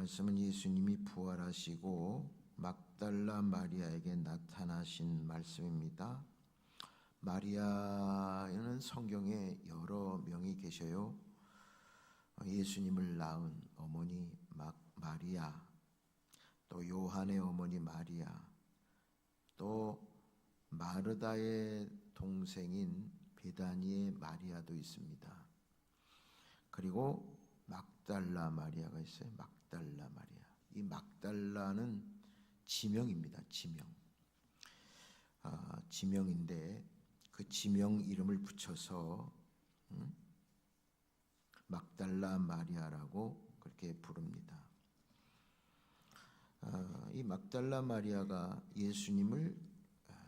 말씀은 예수님이 부활하시고 막달라 마리아에게 나타나신 말씀입니다. 마리아는 성경에 여러 명이 계셔요. 예수님을 낳은 어머니 마리아, 또 요한의 어머니 마리아, 또 마르다의 동생인 베다니의 마리아도 있습니다. 그리고 막달라 마리아가 있어요. 막달라 마리아. 이 막달라는 지명입니다. 지명인데 그 지명 이름을 붙여서 막달라 마리아라고 그렇게 부릅니다. 이 막달라 마리아가 예수님을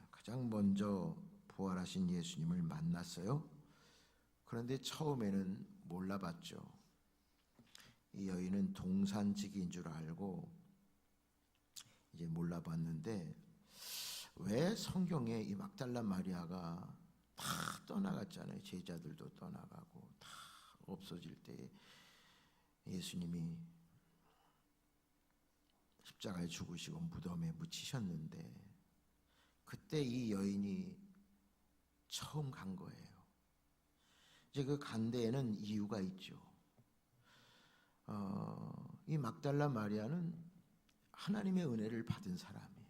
가장 먼저 부활하신 예수님을 만났어요. 그런데 처음에는 몰라봤죠. 이 여인은 동산직인 줄 알고 이제 몰라봤는데, 왜 성경에 이 막달라 마리아가 다 떠나갔잖아요. 제자들도 떠나가고 다 없어질 때 예수님이 십자가에 죽으시고 무덤에 묻히셨는데, 그때 이 여인이 처음 간 거예요. 이제 그 간 데에는 이유가 있죠. 이 막달라 마리아는 하나님의 은혜를 받은 사람이에요.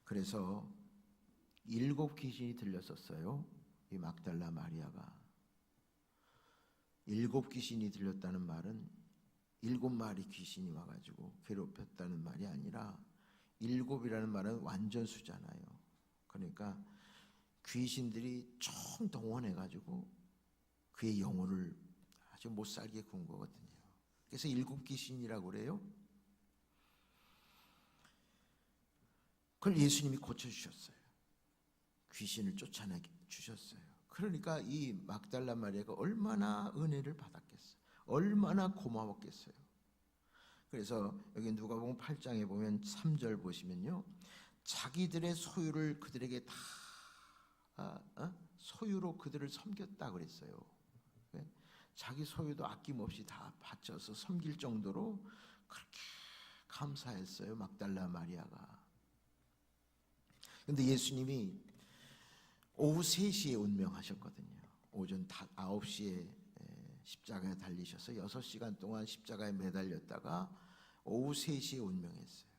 그래서 7 귀신이 들렸었어요. 이 막달라 마리아가 7 귀신이 들렸다는 말은 7마리 귀신이 와가지고 괴롭혔다는 말이 아니라 7이라는 말은 완전수잖아요. 그러니까 귀신들이 총동원해가지고 그의 영혼을 아주 못살게 군 거거든요. 그래서 7 귀신이라고 그래요. 그걸 예수님이 고쳐주셨어요. 귀신을 쫓아내 주셨어요. 그러니까 이 막달라 마리아가 얼마나 은혜를 받았겠어요. 얼마나 고마웠겠어요. 그래서 여기 누가복음 8장에 보면 3절 보시면요, 자기들의 소유를 그들에게 다 소유로 그들을 섬겼다 그랬어요. 자기 소유도 아낌없이 다 바쳐서 섬길 정도로 그렇게 감사했어요, 막달라 마리아가. 그런데 예수님이 오후 3시에 운명하셨거든요. 오전 9시에 십자가에 달리셔서 6시간 동안 십자가에 매달렸다가 오후 3시에 운명했어요.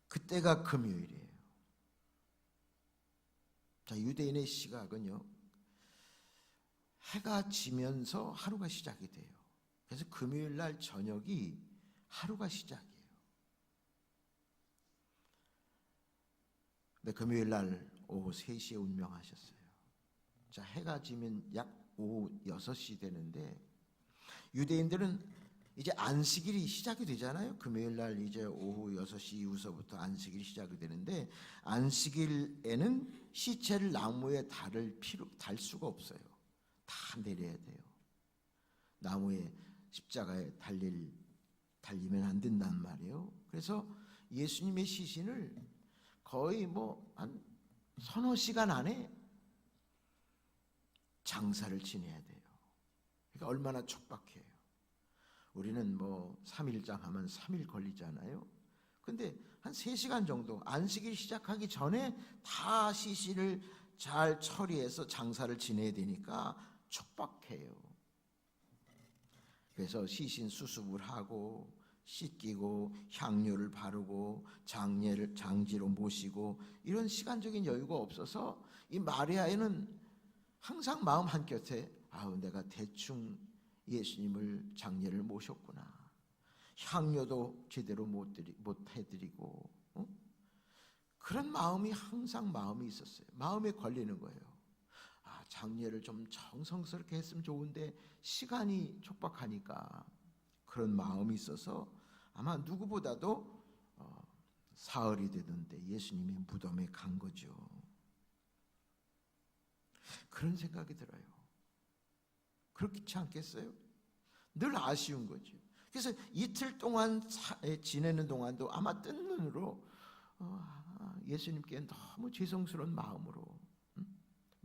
그때가 금요일이에요. 자, 유대인의 시각은요, 해가 지면서 하루가 시작이 돼요. 그래서 금요일 날 저녁이 하루가 시작이에요. 근데 금요일 날 오후 3시에 운명하셨어요. 자, 해가 지면 약 오후 6시 되는데, 유대인들은 이제 안식일이 시작이 되잖아요. 금요일 날 이제 오후 6시 이후서부터 안식일이 시작이 되는데, 안식일에는 시체를 나무에 달 수가 없어요. 다 내려야 돼요. 나무에 십자가에 달리면 안 된단 말이에요. 그래서 예수님의 시신을 거의 한 서너 시간 안에 장사를 지내야 돼요. 그러니까 얼마나 촉박해요. 우리는 3일장 하면 3일 걸리잖아요. 근데 한 3시간 정도, 안식일 시작하기 전에 다 시신을 잘 처리해서 장사를 지내야 되니까 촉박해요. 그래서 시신 수습을 하고 씻기고 향료를 바르고 장지로 모시고, 이런 시간적인 여유가 없어서 이 마리아에는 항상 마음 한켠에 내가 대충 예수님을 장례를 모셨구나. 향료도 제대로 못 해드리고, 그런 마음이 항상 마음이 있었어요. 마음에 걸리는 거예요. 장례를 좀 정성스럽게 했으면 좋은데 시간이 촉박하니까, 그런 마음이 있어서 아마 누구보다도 사흘이 되던데 예수님이 무덤에 간 거죠. 그런 생각이 들어요. 그렇지 않겠어요? 늘 아쉬운 거죠. 그래서 이틀 동안 지내는 동안도 아마 뜬 눈으로 예수님께 너무 죄송스러운 마음으로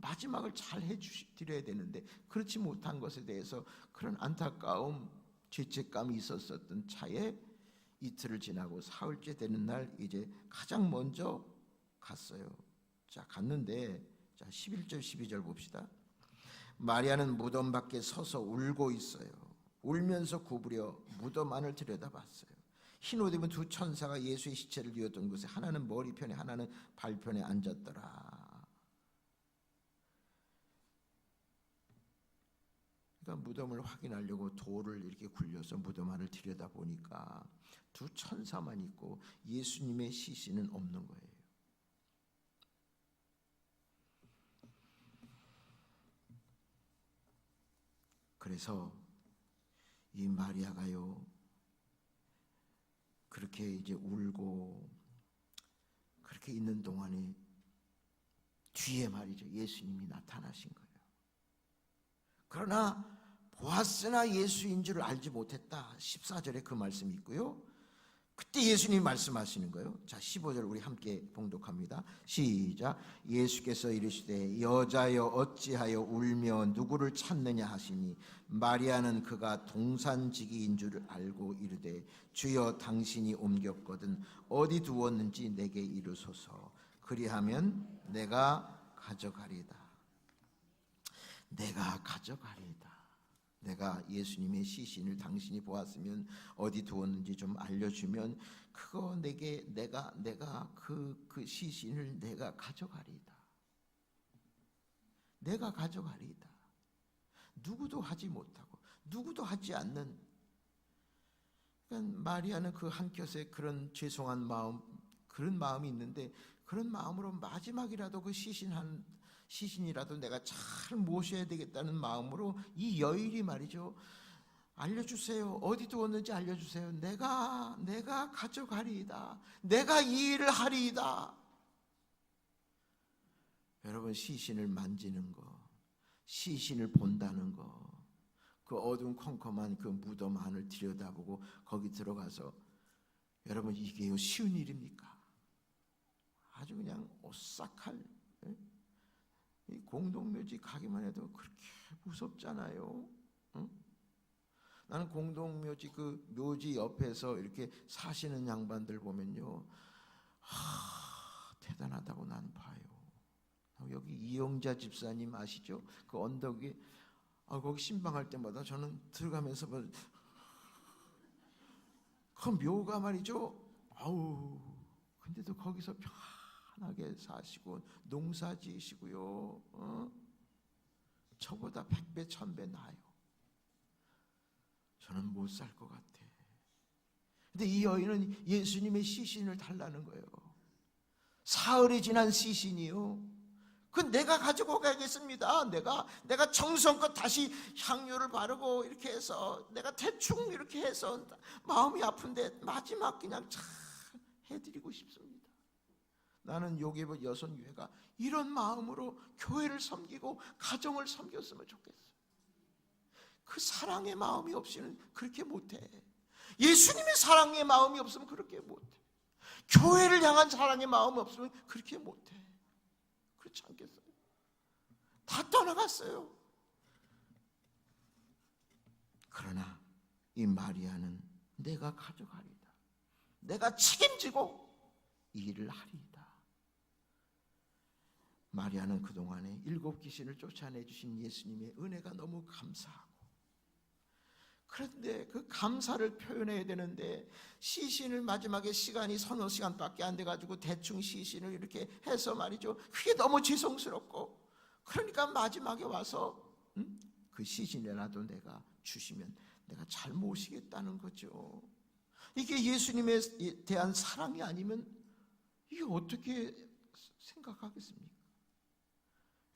마지막을 잘 해드려야 되는데 그렇지 못한 것에 대해서 그런 안타까움, 죄책감이 있었던 차에 이틀을 지나고 사흘째 되는 날 이제 가장 먼저 갔어요. 자, 갔는데 자, 11절 12절 봅시다. 마리아는 무덤 밖에 서서 울고 있어요. 울면서 구부려 무덤 안을 들여다봤어요. 흰 옷 입은 두 천사가 예수의 시체를 뉘었던 곳에 하나는 머리편에 하나는 발편에 앉았더라. 그러니까 무덤을 확인하려고 돌을 이렇게 굴려서 무덤 안을 들여다보니까 두 천사만 있고 예수님의 시신은 없는 거예요. 그래서 이 마리아가요 그렇게 이제 울고 그렇게 있는 동안에 뒤에 말이죠 예수님이 나타나신 거예요. 그러나 보았으나 예수인 줄 알지 못했다. 14절에 그 말씀이 있고요. 그때 예수님이 말씀하시는 거예요. 자, 15절 우리 함께 봉독합니다. 시작. 예수께서 이르시되 여자여 어찌하여 울며 누구를 찾느냐 하시니 마리아는 그가 동산지기인 줄 알고 이르되 주여 당신이 옮겼거든 어디 두었는지 내게 이르소서. 그리하면 내가 가져가리이다. 내가 가져가리이다. 내가 예수님의 시신을 당신이 보았으면 어디 두었는지 좀 알려주면 그거 내가 그 시신을 내가 가져가리이다. 내가 가져가리이다. 누구도 하지 못하고 누구도 하지 않는. 그러니까 마리아는 그 한켠에 그런 죄송한 마음, 그런 마음이 있는데 그런 마음으로 마지막이라도 그 시신이라도 내가 잘 모셔야 되겠다는 마음으로 이 여인이 말이죠. 알려주세요. 어디 두었는지 알려주세요. 내가 가져가리이다. 내가 이 일을 하리이다. 여러분 시신을 만지는 거, 시신을 본다는 거, 그 어두운 컴컴한 그 무덤 안을 들여다보고 거기 들어가서 여러분 이게요 쉬운 일입니까? 아주 그냥 오싹할 이 공동묘지 가기만 해도 그렇게 무섭잖아요. 응? 나는 공동묘지 그 묘지 옆에서 이렇게 사시는 양반들 보면요, 대단하다고 난 봐요. 여기 이영자 집사님 아시죠? 그 언덕 위에 거기 신방할 때마다 저는 들어가면서 그 묘가 말이죠. 근데도 거기서 편하게 사시고 농사 지으시고요. 저보다 100배 1000배 나아요. 저는 못 살 것 같아. 근데 이 여인은 예수님의 시신을 달라는 거예요. 사흘이 지난 시신이요. 그 내가 가지고 가겠습니다. 내가 정성껏 다시 향유를 바르고 이렇게 해서 내가 대충 이렇게 해서 마음이 아픈데 마지막 그냥 잘 해드리고 싶습니다. 나는 요괴부 여선교회가 이런 마음으로 교회를 섬기고 가정을 섬겼으면 좋겠어요. 그 사랑의 마음이 없이는 그렇게 못해. 예수님의 사랑의 마음이 없으면 그렇게 못해. 교회를 향한 사랑의 마음이 없으면 그렇게 못해. 그렇지 않겠어요? 다 떠나갔어요. 그러나 이 마리아는 내가 가져가리다. 내가 책임지고 이 일을 하리이다. 마리아는 그동안에 7 귀신을 쫓아내주신 예수님의 은혜가 너무 감사하고, 그런데 그 감사를 표현해야 되는데 시신을 마지막에 시간이 서너 시간밖에 안 돼가지고 대충 시신을 이렇게 해서 말이죠. 그게 너무 죄송스럽고, 그러니까 마지막에 와서 그 시신이라도 내가 주시면 내가 잘 모시겠다는 거죠. 이게 예수님에 대한 사랑이 아니면 이게 어떻게 생각하겠습니까?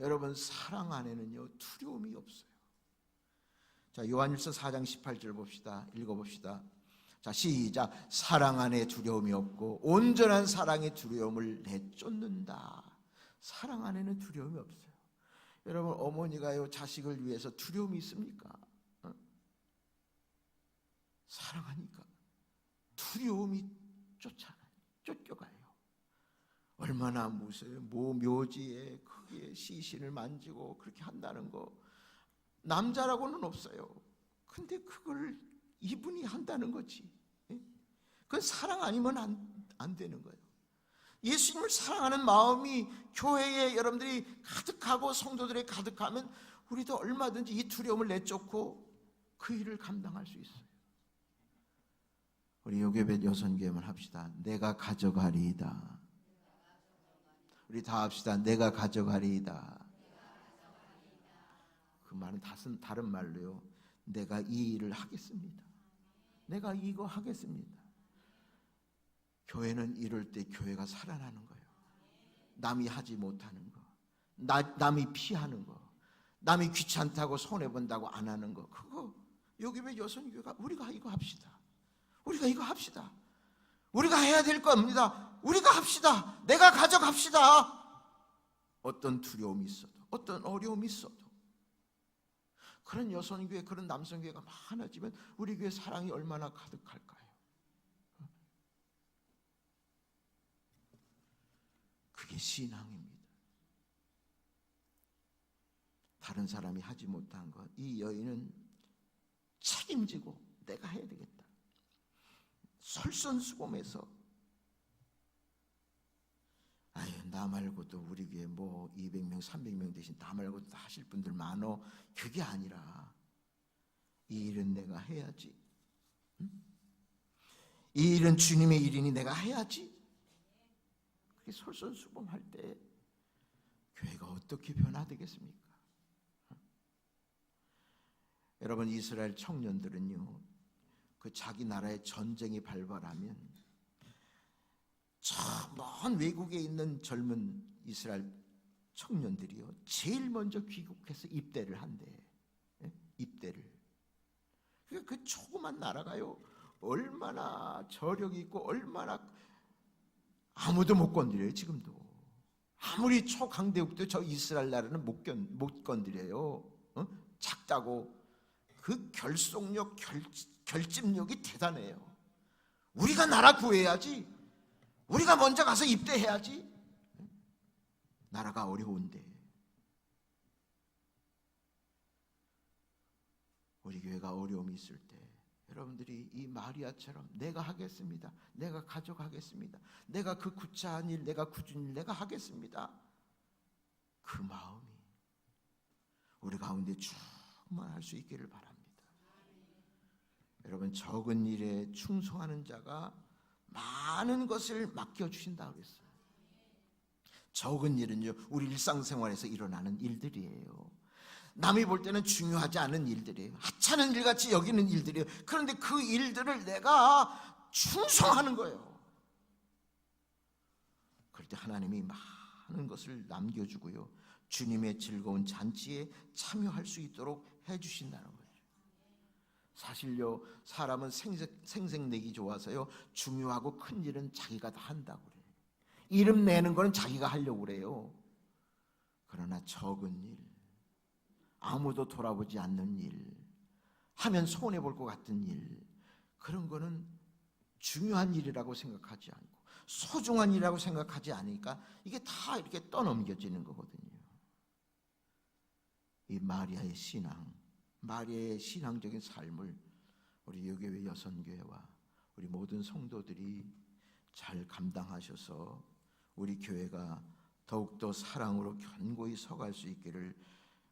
여러분 사랑 안에는요 두려움이 없어요. 자, 요한일서 4장 18절 봅시다. 읽어봅시다. 자, 시작. 사랑 안에 두려움이 없고 온전한 사랑의 두려움을 내쫓는다. 사랑 안에는 두려움이 없어요. 여러분 어머니가요 자식을 위해서 두려움이 있습니까? 사랑하니까 두려움이 쫓겨가요. 얼마나 무서워요. 묘지에 거기에 시신을 만지고 그렇게 한다는 거 남자라고는 없어요. 근데 그걸 이분이 한다는 거지. 그건 사랑 아니면 안 되는 거예요. 예수님을 사랑하는 마음이 교회에 여러분들이 가득하고 성도들이 가득하면 우리도 얼마든지 이 두려움을 내쫓고 그 일을 감당할 수 있어요. 우리 요괴벳 여선교회만 합시다. 내가 가져가리이다. 우리 다 합시다. 내가 가져가리이다. 그 말은 다른 말로요. 내가 이 일을 하겠습니다. 내가 이거 하겠습니다. 교회는 이럴 때 교회가 살아나는 거예요. 남이 하지 못하는 거, 남이 피하는 거, 남이 귀찮다고 손해본다고 안 하는 거, 그거 요괴벳 여선교회가 우리가 이거 합시다. 우리가 이거 합시다. 우리가 해야 될 겁니다. 우리가 합시다. 내가 가져갑시다. 어떤 두려움이 있어도, 어떤 어려움이 있어도, 그런 여선교회, 그런 남성교회가 많아지면 우리 교회 사랑이 얼마나 가득할까요? 그게 신앙입니다. 다른 사람이 하지 못한 것, 이 여인은 책임지고 내가 해야 되겠다. 솔선수범해서 아유 나 말고도 우리 교회 뭐 200명 300명 대신 나 말고도 다 하실 분들 많어. 그게 아니라 이 일은 내가 해야지. 이 일은 주님의 일이니 내가 해야지. 그게 솔선수범할 때 교회가 어떻게 변화되겠습니까? 여러분 이스라엘 청년들은요 그 자기 나라의 전쟁이 발발하면 저 먼 외국에 있는 젊은 이스라엘 청년들이요 제일 먼저 귀국해서 입대를 한대. 입대를. 그러니까 그 조그만 나라가요 얼마나 저력이 있고 얼마나 아무도 못 건드려요. 지금도 아무리 초강대국도 저 이스라엘 나라는 못 건드려요. 작다고. 그 결속력, 결집력이 대단해요. 우리가 나라 구해야지. 우리가 먼저 가서 입대해야지. 나라가 어려운데. 우리 교회가 어려움이 있을 때 여러분들이 이 마리아처럼 내가 하겠습니다. 내가 가져가겠습니다. 내가 그 구차한 일, 내가 굳은 일 내가 하겠습니다. 그 마음이 우리 가운데 충만할 수 있기를 바랍니다. 여러분 적은 일에 충성하는 자가 많은 것을 맡겨주신다 그랬어요. 적은 일은요 우리 일상생활에서 일어나는 일들이에요. 남이 볼 때는 중요하지 않은 일들이에요. 하찮은 일같이 여기는 일들이에요. 그런데 그 일들을 내가 충성하는 거예요. 그럴 때 하나님이 많은 것을 남겨주고요 주님의 즐거운 잔치에 참여할 수 있도록 해주신다는 거예요. 사실요 사람은 생색내기 좋아서요 중요하고 큰 일은 자기가 다 한다고 그래요. 이름 내는 거는 자기가 하려고 그래요. 그러나 적은 일, 아무도 돌아보지 않는 일, 하면 손해볼 것 같은 일, 그런 거는 중요한 일이라고 생각하지 않고 소중한 일이라고 생각하지 않으니까 이게 다 이렇게 떠넘겨지는 거거든요. 이 마리아의 신앙, 마리아의 신앙적인 삶을 우리 요교회 여선교회와 우리 모든 성도들이 잘 감당하셔서 우리 교회가 더욱더 사랑으로 견고히 서갈 수 있기를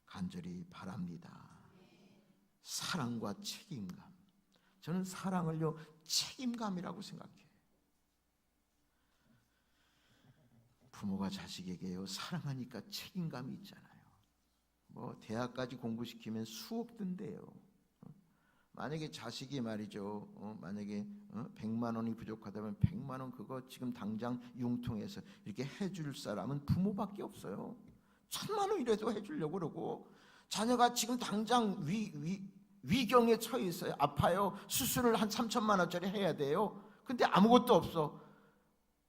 간절히 바랍니다. 사랑과 책임감. 저는 사랑을요 책임감이라고 생각해요. 부모가 자식에게요 사랑하니까 책임감이 있잖아요. 뭐 대학까지 공부시키면 수억 든대요. 만약에 자식이 말이죠 만약에 100만 원이 부족하다면 100만 원 그거 지금 당장 융통해서 이렇게 해줄 사람은 부모밖에 없어요. 1000만 원이라도 해주려고 그러고 자녀가 지금 당장 위경에 처해 있어요. 아파요. 수술을 한 3천만 원짜리 해야 돼요. 근데 아무것도 없어.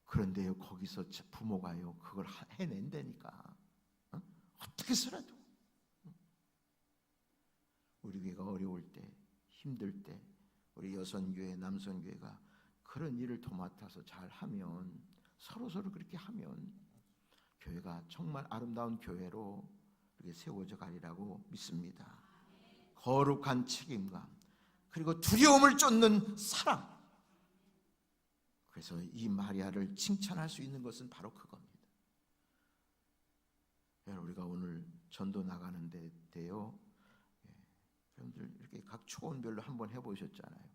그런데요 거기서 부모가요 그걸 해낸다니까. 어떻게 해서라도 우리 교회가 어려울 때 힘들 때 우리 여선교회 남선교회가 그런 일을 도맡아서 잘하면 서로 그렇게 하면 교회가 정말 아름다운 교회로 이렇게 세워져 가리라고 믿습니다. 거룩한 책임감, 그리고 두려움을 쫓는 사랑. 그래서 이 마리아를 칭찬할 수 있는 것은 바로 그겁니다. 여러분, 우리가 오늘 전도 나가는데요, 여러분들 이렇게 각 초원별로 한번 해보셨잖아요.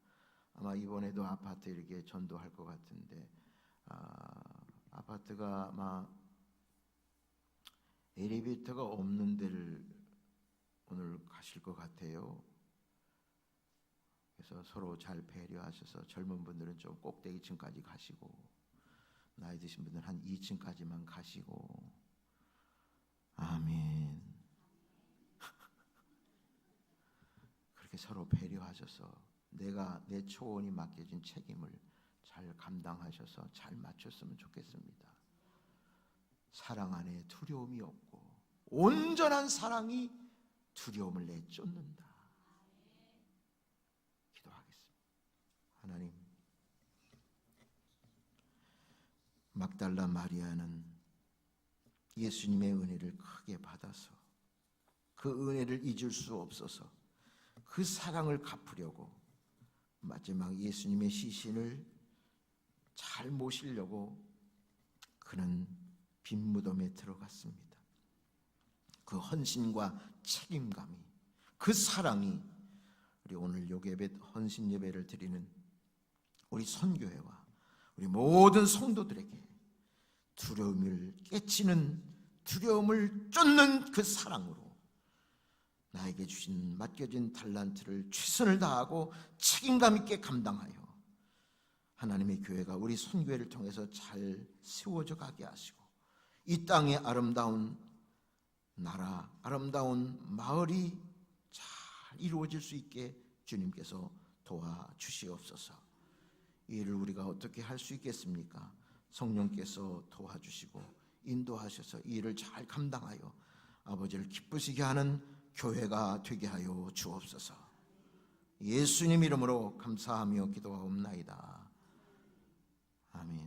아마 이번에도 아파트 이렇게 전도할 것 같은데, 아파트가 아마 엘리베이터가 없는 데를 오늘 가실 것 같아요. 그래서 서로 잘 배려하셔서 젊은 분들은 좀 꼭대기층까지 가시고, 나이 드신 분들은 한 2층까지만 가시고. 아멘. 그렇게 서로 배려하셔서 내 초원이 맡겨진 책임을 잘 감당하셔서 잘 맞췄으면 좋겠습니다. 사랑 안에 두려움이 없고 온전한 사랑이 두려움을 내쫓는다. 기도하겠습니다. 하나님, 막달라 마리아는 예수님의 은혜를 크게 받아서 그 은혜를 잊을 수 없어서 그 사랑을 갚으려고 마지막 예수님의 시신을 잘 모시려고 그는 빈 무덤에 들어갔습니다. 그 헌신과 책임감이, 그 사랑이 우리 오늘 요괴벳 헌신 예배를 드리는 우리 선교회와 우리 모든 성도들에게 두려움을 깨치는, 두려움을 쫓는 그 사랑으로 나에게 맡겨진 달란트를 최선을 다하고 책임감 있게 감당하여 하나님의 교회가 우리 선교회를 통해서 잘 세워져 가게 하시고 이 땅의 아름다운 나라, 아름다운 마을이 잘 이루어질 수 있게 주님께서 도와주시옵소서. 이 일을 우리가 어떻게 할 수 있겠습니까? 성령께서 도와주시고 인도하셔서 이 일을 잘 감당하여 아버지를 기쁘시게 하는 교회가 되게 하여 주옵소서. 예수님 이름으로 감사하며 기도하옵나이다. 아멘.